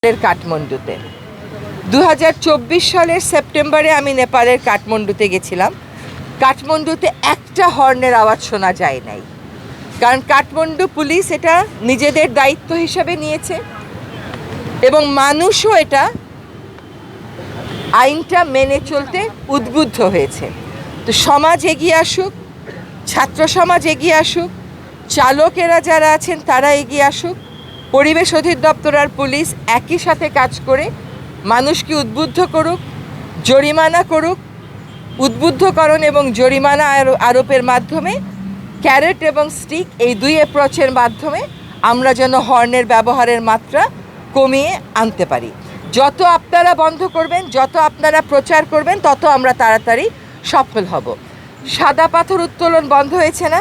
কাঠমান্ডুতে 2024 সালের সেপ্টেম্বরে আমি নেপালের কাঠমান্ডুতে গেছিলাম। কাঠমান্ডুতে একটা হর্নের আওয়াজ শোনা যায় নাই, কারণ কাঠমান্ডু পুলিশ এটা নিজেদের দায়িত্ব হিসেবে নিয়েছে এবং মানুষও এটা আইনটা মেনে চলতে উদ্বুদ্ধ হয়েছে। তো সমাজ এগিয়ে আসুক, ছাত্র সমাজ এগিয়ে আসুক, চালকেরা যারা আছেন তারা এগিয়ে আসুক, পরিবেশ অধিদপ্তর আর পুলিশ একই সাথে কাজ করে মানুষকে উদ্বুদ্ধ করুক, জরিমানা করুক। উদ্বুদ্ধকরণ এবং জরিমানা আরোপের মাধ্যমে ক্যারেট এবং স্টিক এই দুই অ্যাপ্রোচের মাধ্যমে আমরা যেন হর্নের ব্যবহারের মাত্রা কমিয়ে আনতে পারি। যত আপনারা বন্ধ করবেন, যত আপনারা প্রচার করবেন, তত আমরা তাড়াতাড়ি সফল হব। সাদা পাথর উত্তোলন বন্ধ হয়েছে না,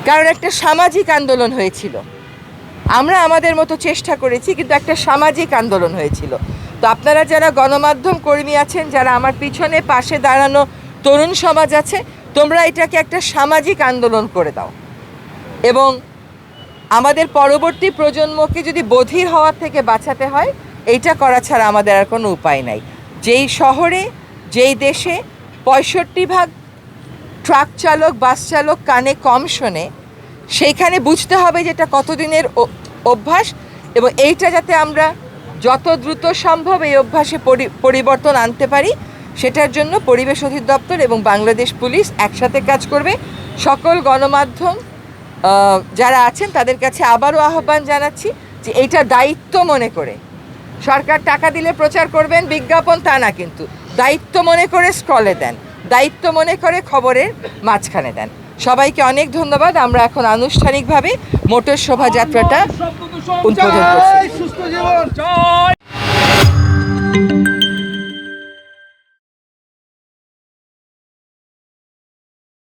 কারণ একটা সামাজিক আন্দোলন হয়েছিল। আমরা আমাদের মতো চেষ্টা করেছি, কিন্তু একটা সামাজিক আন্দোলন হয়েছিল। তো আপনারা যারা গণমাধ্যম কর্মী আছেন, যারা আমার পিছনে পাশে দাঁড়ানো তরুণ সমাজ আছে, তোমরা এটাকে একটা সামাজিক আন্দোলন করে দাও এবং আমাদের পরবর্তী প্রজন্মকে যদি বধির হওয়ার থেকে বাঁচাতে হয়, এইটা করা ছাড়া আমাদের আর কোনো উপায় নাই। যেই শহরে, যেই দেশে 65% ট্রাক চালক, বাস চালক কানে কম শোনে, সেইখানে বুঝতে হবে যে এটা কতদিনের অভ্যাস এবং এইটা যাতে আমরা যত দ্রুত সম্ভব এই অভ্যাসে পরিবর্তন আনতে পারি, সেটার জন্য পরিবেশ অধিদপ্তর এবং বাংলাদেশ পুলিশ একসাথে কাজ করবে। সকল গণমাধ্যম যারা আছেন তাদের কাছে আবারও আহ্বান জানাচ্ছি যে এইটা দায়িত্ব মনে করে, সরকার টাকা দিলে প্রচার করবেন, বিজ্ঞাপন তা না, কিন্তু দায়িত্ব মনে করে স্ক্রলে দেন, দায়িত্ব মনে করে খবরের মাঝখানে দেন। সবাইকে অনেক ধন্যবাদ। আমরা এখন আনুষ্ঠানিকভাবে মোটর শোভাযাত্রাটা উদ্বোধন করছি।